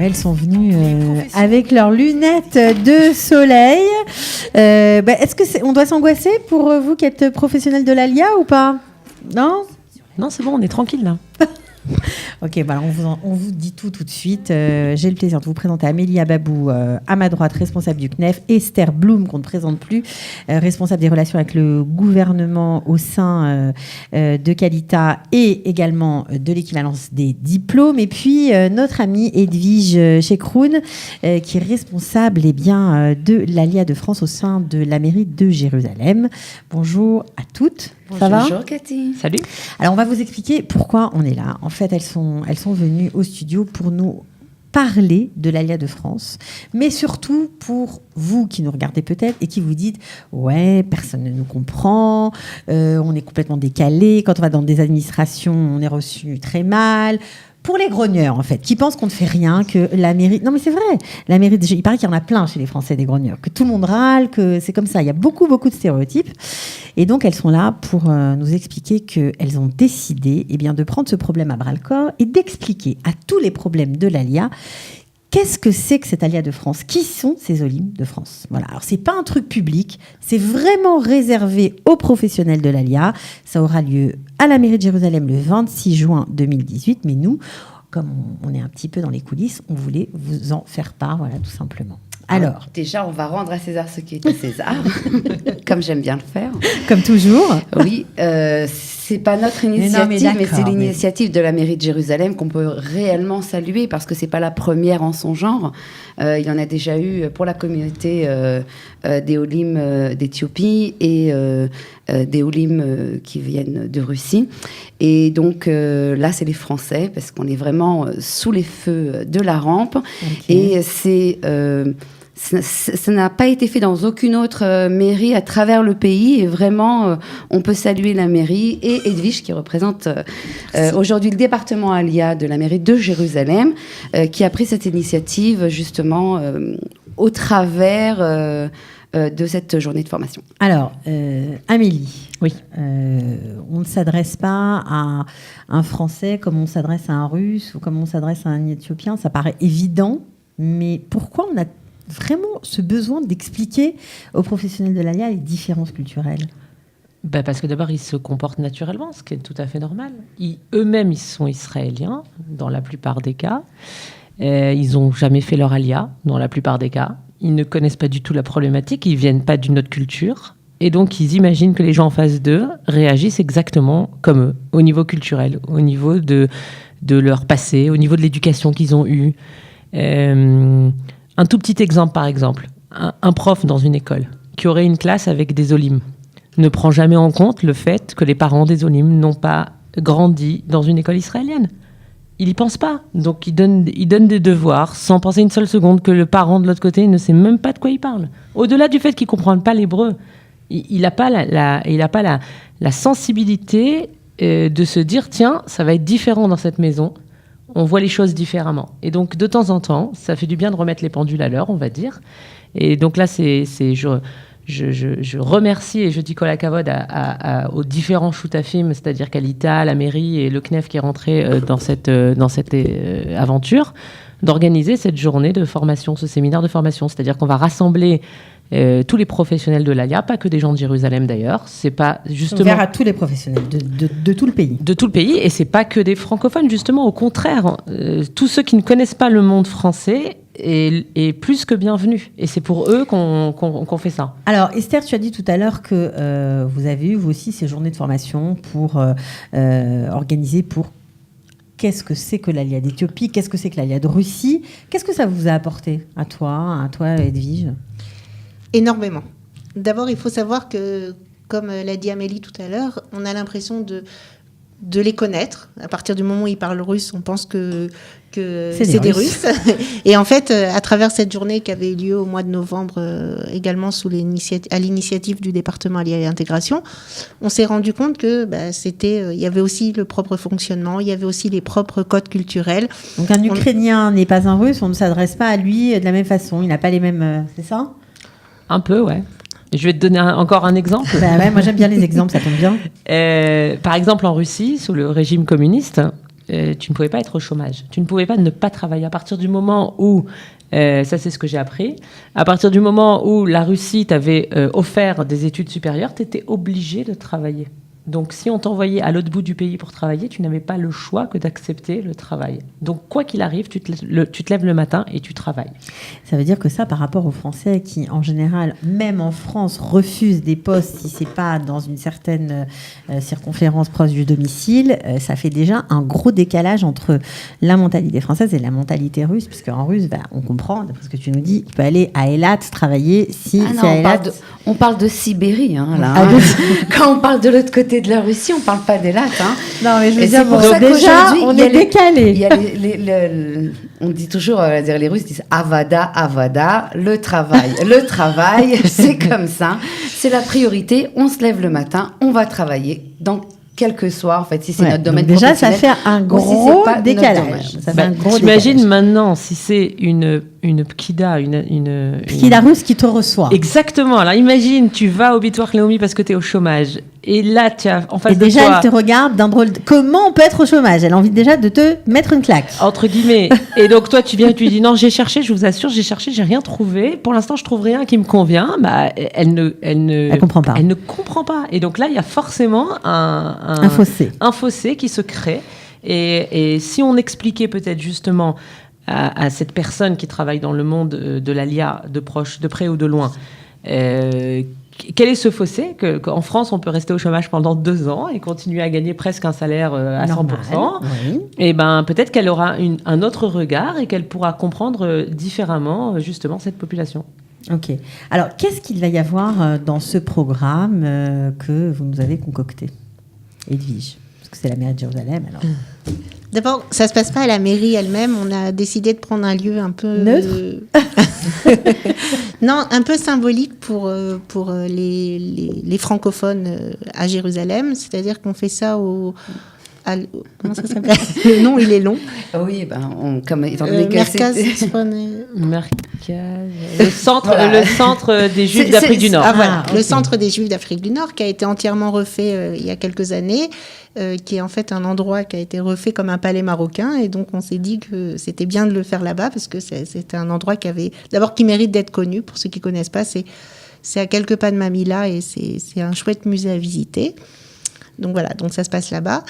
elles sont venues avec leurs lunettes de soleil. Est-ce que on doit s'angoisser pour vous qui êtes professionnel de l'ALIA ou pas ? Non ? Non, c'est bon, on est tranquille là. Ok, on vous dit tout de suite. J'ai le plaisir de vous présenter Amélie Ababou, à ma droite, responsable du CNEF, Esther Blum, qu'on ne présente plus, responsable des relations avec le gouvernement au sein de Qualita et également de l'équivalence des diplômes. Et puis, notre amie Edwige Chekroun, qui est responsable de l'ALIA de France au sein de la mairie de Jérusalem. Bonjour à toutes. Ça va ? Bonjour Cathy. Salut. Alors, on va vous expliquer pourquoi on est là. En fait, elles sont venues au studio pour nous parler de l'ALIA de France, mais surtout pour vous qui nous regardez peut-être et qui vous dites « Ouais, personne ne nous comprend, on est complètement décalé, quand on va dans des administrations, on est reçu très mal ». Pour les grogneurs, en fait, qui pensent qu'on ne fait rien, que la mairie... Non, mais c'est vrai. La mairie, il paraît qu'il y en a plein chez les Français, des grogneurs, que tout le monde râle, que c'est comme ça. Il y a beaucoup, beaucoup de stéréotypes. Et donc, elles sont là pour nous expliquer qu'elles ont décidé de prendre ce problème à bras-le-corps et d'expliquer à tous les problèmes de l'ALIA qu'est-ce que c'est que cette ALIA de France ? Qui sont ces Olim de France ? Voilà. Alors, c'est pas un truc public, c'est vraiment réservé aux professionnels de l'ALIA. Ça aura lieu à la mairie de Jérusalem le 26 juin 2018. Mais nous, comme on est un petit peu dans les coulisses, on voulait vous en faire part, voilà, tout simplement. Alors, déjà, on va rendre à César ce qui est à César, comme j'aime bien le faire. Comme toujours. Oui, c'est pas notre initiative, mais c'est l'initiative de la mairie de Jérusalem qu'on peut réellement saluer parce que c'est pas la première en son genre. Il y en a déjà eu pour la communauté des Olim d'Éthiopie et des Olim qui viennent de Russie. Et donc là, c'est les Français parce qu'on est vraiment sous les feux de la rampe. Okay. Et ça n'a pas été fait dans aucune autre mairie à travers le pays. Et vraiment, on peut saluer la mairie et Edwige qui représente aujourd'hui le département ALIA de la mairie de Jérusalem, qui a pris cette initiative justement au travers de cette journée de formation. Alors, Amélie, oui. On ne s'adresse pas à un Français comme on s'adresse à un Russe ou comme on s'adresse à un Éthiopien. Ça paraît évident, mais pourquoi on a vraiment ce besoin d'expliquer aux professionnels de l'ALIA les différences culturelles ? Parce que d'abord, ils se comportent naturellement, ce qui est tout à fait normal. Eux-mêmes, ils sont israéliens, dans la plupart des cas. Ils n'ont jamais fait leur ALIA, dans la plupart des cas. Ils ne connaissent pas du tout la problématique, ils ne viennent pas d'une autre culture. Et donc, ils imaginent que les gens en face d'eux réagissent exactement comme eux, au niveau culturel, au niveau de leur passé, au niveau de l'éducation qu'ils ont eue. Un tout petit exemple, par exemple. Un prof dans une école qui aurait une classe avec des Olim ne prend jamais en compte le fait que les parents des Olim n'ont pas grandi dans une école israélienne. Il n'y pense pas. Donc, il donne des devoirs sans penser une seule seconde que le parent de l'autre côté ne sait même pas de quoi il parle. Au-delà du fait qu'il ne comprend pas l'hébreu, il n'a pas la sensibilité de se dire « Tiens, ça va être différent dans cette maison ». On voit les choses différemment. Et donc, de temps en temps, ça fait du bien de remettre les pendules à l'heure, on va dire. Et donc là, je remercie et je dis kol hakavod aux différents shoutafim, c'est-à-dire Qualita, la mairie et le CNEF qui est rentré dans cette aventure, d'organiser cette journée de formation, ce séminaire de formation. C'est-à-dire qu'on va rassembler tous les professionnels de l'ALIA, pas que des gens de Jérusalem d'ailleurs. C'est pas justement ouvert à tous les professionnels de tout le pays. De tout le pays, et c'est pas que des francophones, justement, au contraire. Tous ceux qui ne connaissent pas le monde français est plus que bienvenue. Et c'est pour eux qu'on fait ça. Alors, Esther, tu as dit tout à l'heure que vous avez eu, vous aussi, ces journées de formation pour organiser pour... Qu'est-ce que c'est que l'ALIA d'Éthiopie ? Qu'est-ce que c'est que l'ALIA de Russie ? Qu'est-ce que ça vous a apporté à toi Edwige ? Énormément. D'abord, il faut savoir que, comme l'a dit Amélie tout à l'heure, on a l'impression de les connaître. À partir du moment où ils parlent russe, on pense que c'est des Russes. Et en fait, à travers cette journée qui avait eu lieu au mois de novembre, également à l'initiative du département ALIA et Intégration, on s'est rendu compte que il y avait aussi le propre fonctionnement, il y avait aussi les propres codes culturels. Donc un Ukrainien n'est pas un Russe, on ne s'adresse pas à lui de la même façon, il n'a pas les mêmes... c'est ça ? Un peu, ouais. Je vais te donner encore un exemple. Ouais, moi j'aime bien les exemples, ça tombe bien. Par exemple, en Russie, sous le régime communiste, tu ne pouvais pas être au chômage. Tu ne pouvais pas ne pas travailler. À partir du moment où, ça c'est ce que j'ai appris, à partir du moment où la Russie t'avait offert des études supérieures, tu étais obligé de travailler. Donc, si on t'envoyait à l'autre bout du pays pour travailler, tu n'avais pas le choix que d'accepter le travail. Donc, quoi qu'il arrive, tu te lèves le matin et tu travailles. Ça veut dire que ça, par rapport aux Français qui, en général, même en France, refusent des postes si c'est pas dans une certaine circonférence proche du domicile, ça fait déjà un gros décalage entre la mentalité française et la mentalité russe, puisque en russe, on comprend, d'après ce que tu nous dis, il peut aller à Eilat travailler si c'est à Eilat. On parle de Sibérie, là. Quand on parle de l'autre côté de la Russie, on ne parle pas des lattes. Non, mais je veux dire, déjà, on est décalé. On dit toujours, les Russes disent Avada, Avada, le travail, c'est comme ça. C'est la priorité. On se lève le matin, on va travailler. Donc, quel que soit, en fait, si c'est notre domaine déjà, professionnel. Ça fait un gros décalage. T'imagines maintenant, si c'est une pkida, une pkida russe qui te reçoit. Exactement. Alors, imagine, tu vas au Bitoire Leumi parce que tu es au chômage. Et là, tu as en face de toi... Et déjà, elle te regarde d'un drôle... Comment on peut être au chômage ? Elle a envie déjà de te mettre une claque. Entre guillemets. Et donc, toi, tu viens et tu lui dis, non, j'ai cherché, je vous assure, j'ai cherché, j'ai rien trouvé. Pour l'instant, je trouve rien qui me convient. Bah, elle comprend pas. Elle ne comprend pas. Et donc là, il y a forcément un fossé qui se crée. Et si on expliquait peut-être justement à cette personne qui travaille dans le monde de l'ALIA, de près ou de loin, quel est ce fossé qu'en France, on peut rester au chômage pendant 2 ans et continuer à gagner presque un salaire à 100%. Oui. Et ben, peut-être qu'elle aura un autre regard et qu'elle pourra comprendre différemment justement cette population. Ok. Alors, qu'est-ce qu'il va y avoir dans ce programme que vous nous avez concocté, Edwige ? Parce que c'est la mairie de Jérusalem, alors. D'abord, ça ne se passe pas à la mairie elle-même. On a décidé de prendre un lieu un peu... neutre. Non, un peu symbolique pour les francophones à Jérusalem. C'est-à-dire qu'on fait ça comment ça s'appelle ? Le nom, il est long. Oui, comme étant donné que le centre des Juifs d'Afrique du Nord. Okay. Le centre des Juifs d'Afrique du Nord, qui a été entièrement refait il y a quelques années, qui est en fait un endroit qui a été refait comme un palais marocain. Et donc, on s'est dit que c'était bien de le faire là-bas, parce que c'était un endroit qui mérite d'être connu. Pour ceux qui ne connaissent pas, c'est à quelques pas de Mamilla, et c'est un chouette musée à visiter. Donc voilà, donc ça se passe là-bas.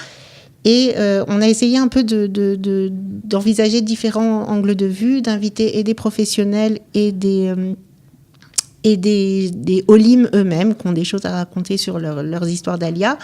Et on a essayé un peu d'envisager différents angles de vue, d'inviter et des professionnels et des olim eux-mêmes qui ont des choses à raconter sur leurs histoires d'Alia.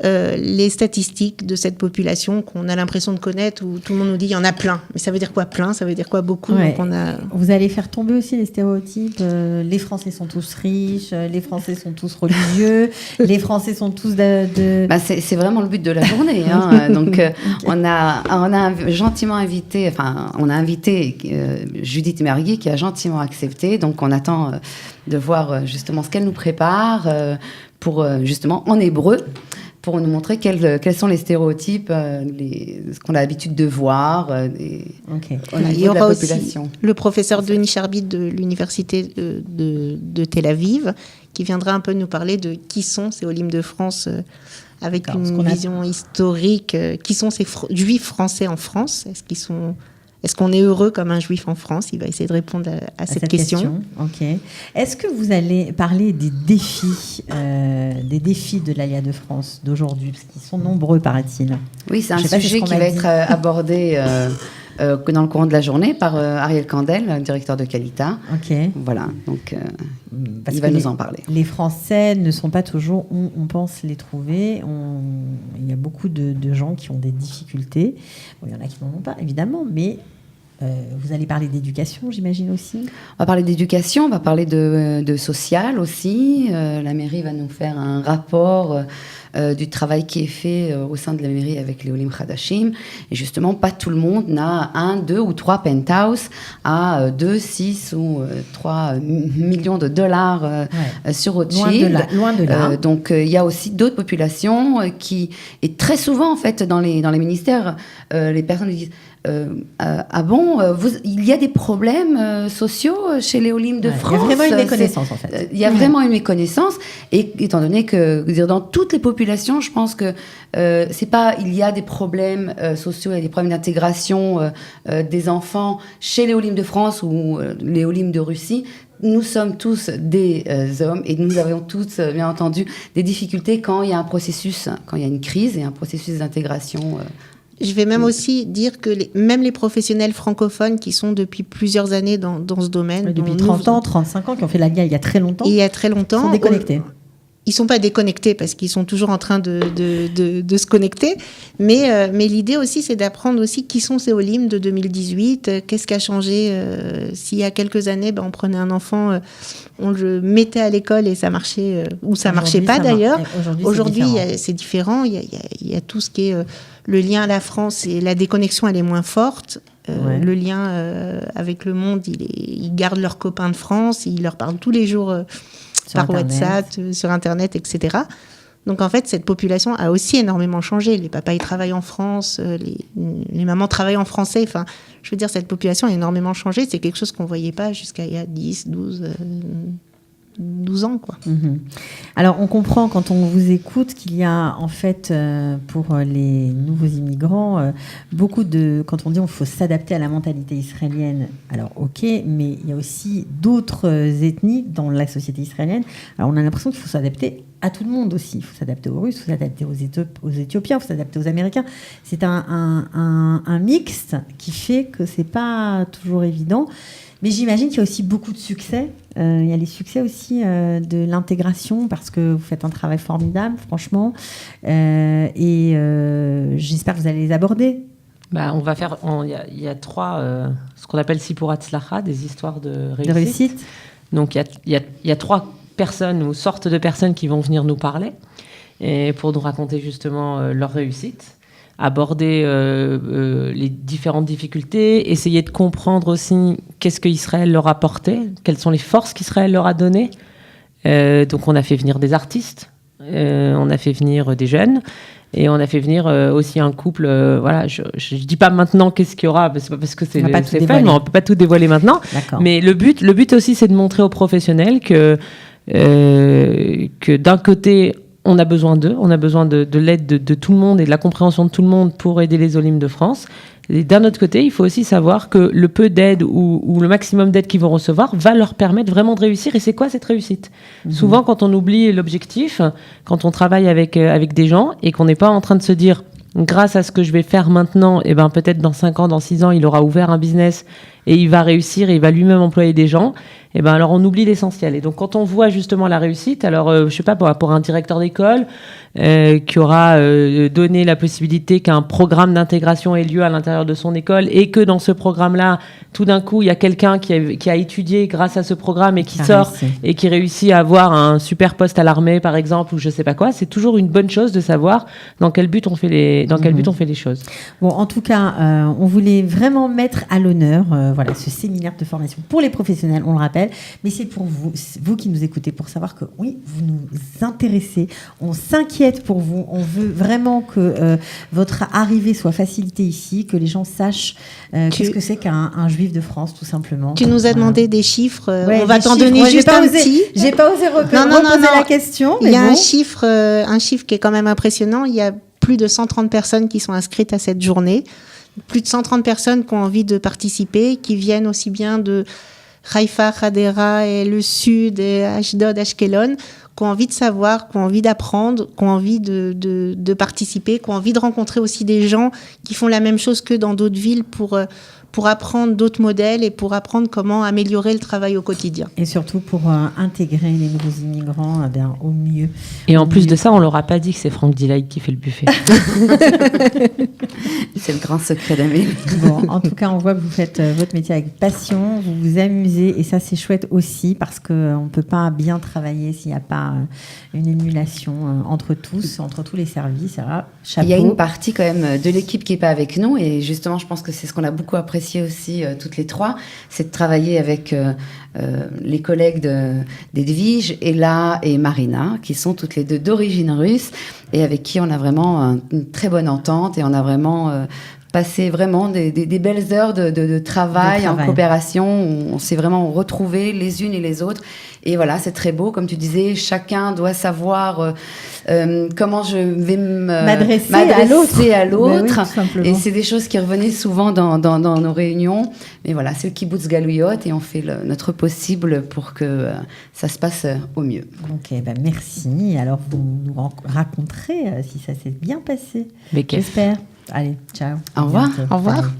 Les statistiques de cette population qu'on a l'impression de connaître, où tout le monde nous dit il y en a plein. Mais ça veut dire quoi plein ? Ça veut dire quoi beaucoup ? Ouais. Donc Vous allez faire tomber aussi les stéréotypes. Les Français sont tous riches, les Français sont tous religieux, les Français sont tous c'est vraiment le but de la journée. Donc on a gentiment invité, on a invité Judith Mergui qui a gentiment accepté. Donc on attend de voir justement ce qu'elle nous prépare pour justement en hébreu, pour nous montrer quels sont les stéréotypes, ce qu'on a l'habitude de voir au niveau de la population. Aussi le professeur Denis Charbit de l'université de Tel Aviv, qui viendra un peu nous parler de qui sont ces Olim de France, avec une vision historique. Qui sont ces juifs français en France ? Est-ce qu'on est heureux comme un juif en France ? Il va essayer de répondre à cette question. Ok. Est-ce que vous allez parler des défis de l'Alia de France d'aujourd'hui, parce qu'ils sont nombreux, paraît-il. Oui, c'est un sujet qui va être abordé dans le courant de la journée par Ariel Kandel, directeur de Qualita. Ok. Voilà, donc il va nous en parler. Les Français ne sont pas toujours où on pense les trouver. Il y a beaucoup de gens qui ont des difficultés. Bon, il y en a qui n'en ont pas, évidemment, mais vous allez parler d'éducation, j'imagine aussi. On va parler d'éducation, on va parler de social aussi. La mairie va nous faire un rapport du travail qui est fait au sein de la mairie avec les Olim Khadashim. Et justement, pas tout le monde n'a 1, 2 ou 3 penthouses à 2, 6 ou 3 millions de dollars sur Rothschild. Loin de là. Donc, il y a aussi d'autres populations et très souvent, en fait, dans les ministères, les personnes disent ah bon, il y a des problèmes sociaux chez les Olim de France. Il y a vraiment une méconnaissance, en fait. Il y a vraiment une méconnaissance, et étant donné que dans toutes les populations, je pense que c'est pas il y a des problèmes sociaux, il y a des problèmes d'intégration des enfants chez les Olim de France ou les Olim de Russie. Nous sommes tous des hommes, et nous avons tous, bien entendu, des difficultés quand il y a un processus, quand il y a une crise et un processus d'intégration. Je vais même aussi dire que même les professionnels francophones qui sont depuis plusieurs années dans ce domaine... Depuis 30 ans, 35 ans, qui ont fait la guerre il y a très longtemps. Il y a très longtemps. Sont déconnectés. Ils ne sont pas déconnectés parce qu'ils sont toujours en train de se connecter. Mais l'idée aussi, c'est d'apprendre aussi qui sont ces Olim de 2018, qu'est-ce qui a changé. S'il y a quelques années, on prenait un enfant, on le mettait à l'école et ça marchait, ou ça ne marchait pas d'ailleurs. Aujourd'hui, c'est différent. Il y a tout ce qui est le lien à la France, et la déconnexion, elle est moins forte. Le lien avec le monde, ils gardent leurs copains de France, ils leur parlent tous les jours... par WhatsApp, sur Internet, etc. Donc, en fait, cette population a aussi énormément changé. Les papas, ils travaillent en France, les mamans travaillent en français. Enfin, je veux dire, cette population a énormément changé. C'est quelque chose qu'on ne voyait pas jusqu'à il y a 10, 12 ans, quoi. Mm-hmm. Alors, on comprend quand on vous écoute qu'il y a, en fait, pour les nouveaux immigrants, beaucoup de... Quand on dit qu'il faut s'adapter à la mentalité israélienne, alors ok, mais il y a aussi d'autres ethnies dans la société israélienne. Alors, on a l'impression qu'il faut s'adapter à tout le monde aussi. Il faut s'adapter aux Russes, il faut s'adapter aux Éthiopiens, il faut s'adapter aux Américains. C'est un mix qui fait que c'est pas toujours évident. Mais j'imagine qu'il y a aussi beaucoup de succès. Il y a les succès aussi de l'intégration, parce que vous faites un travail formidable, franchement. Et j'espère que vous allez les aborder. On va faire. Il y a 3, ce qu'on appelle Sipur Hatzlacha, des histoires de réussite. Donc il y a 3 personnes ou sortes de personnes qui vont venir nous parler et pour nous raconter justement leur réussite. Aborder les différentes difficultés, essayer de comprendre aussi qu'est-ce qu'Israël leur a apporté, quelles sont les forces qu'Israël leur a données. Donc on a fait venir des artistes, on a fait venir des jeunes, et on a fait venir aussi un couple. Voilà, je ne dis pas maintenant qu'est-ce qu'il y aura, c'est pas parce que c'est fait, mais on ne peut pas tout dévoiler maintenant. D'accord. Mais le but aussi, c'est de montrer aux professionnels que d'un côté, on a besoin d'eux, on a besoin de l'aide de tout le monde et de la compréhension de tout le monde pour aider les Olim de France. Et d'un autre côté, il faut aussi savoir que le peu d'aide ou le maximum d'aide qu'ils vont recevoir va leur permettre vraiment de réussir. Et c'est quoi cette réussite ? Souvent, quand on oublie l'objectif, quand on travaille avec des gens et qu'on n'est pas en train de se dire grâce à ce que je vais faire maintenant, et peut-être dans 5 ans, dans 6 ans, il aura ouvert un business et il va réussir et il va lui-même employer des gens, alors on oublie l'essentiel. Et donc quand on voit justement la réussite, alors je sais pas, pour un directeur d'école qui aura donné la possibilité qu'un programme d'intégration ait lieu à l'intérieur de son école, et que dans ce programme-là, tout d'un coup, il y a quelqu'un qui a étudié grâce à ce programme et qui sort et qui réussit à avoir un super poste à l'armée, par exemple, ou je sais pas quoi, c'est toujours une bonne chose de savoir dans quel but on fait les choses. Bon, en tout cas, on voulait vraiment mettre à l'honneur ce séminaire de formation pour les professionnels, on le rappelle, mais c'est pour vous qui nous écoutez, pour savoir que oui, vous nous intéressez, on s'inquiète pour vous, on veut vraiment que votre arrivée soit facilitée ici, que les gens sachent qu'est-ce que c'est qu'un juif de France, tout simplement. Tu nous as demandé des chiffres, on va t'en donner juste un petit. J'ai pas osé reposer la question. Il y a un chiffre qui est quand même impressionnant, il y a plus de 130 personnes qui sont inscrites à cette journée. Plus de 130 personnes qui ont envie de participer, qui viennent aussi bien de Haïfa, Hadera et le Sud, et Ashdod, Ashkelon, qui ont envie de savoir, qui ont envie d'apprendre, qui ont envie de participer, qui ont envie de rencontrer aussi des gens qui font la même chose que dans d'autres villes pour apprendre d'autres modèles et pour apprendre comment améliorer le travail au quotidien. Et surtout pour intégrer les nouveaux immigrants au mieux. Et en plus de ça, on ne leur a pas dit que c'est Franck Dilaï qui fait le buffet. C'est le grand secret d'Amélie. Bon, en tout cas, on voit que vous faites votre métier avec passion, vous vous amusez, et ça, c'est chouette aussi, parce qu'on ne peut pas bien travailler s'il n'y a pas une émulation entre tous les services. Alors, chapeau. Il y a une partie quand même de l'équipe qui n'est pas avec nous, et justement, je pense que c'est ce qu'on a beaucoup apprécié aussi toutes les 3, c'est de travailler avec les collègues d'Edwige, Ella et Marina, qui sont toutes les 2 d'origine russe, et avec qui on a vraiment une très bonne entente, et on a vraiment passé vraiment des belles heures de travail en coopération. On s'est vraiment retrouvés les unes et les autres. Et voilà, c'est très beau. Comme tu disais, chacun doit savoir comment je vais m'adresser à l'autre. Oui, et c'est des choses qui revenaient souvent dans nos réunions. Mais voilà, c'est le Kibbutz Galouyot et on fait notre possible pour que ça se passe au mieux. Ok, merci. Alors, vous nous raconterez si ça s'est bien passé. J'espère. Allez, ciao. Au revoir. Au revoir.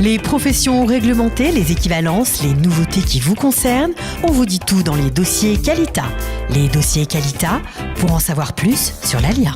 Les professions réglementées, les équivalences, les nouveautés qui vous concernent, on vous dit tout dans les dossiers Qualita. Les dossiers Qualita, pour en savoir plus sur l'ALIA.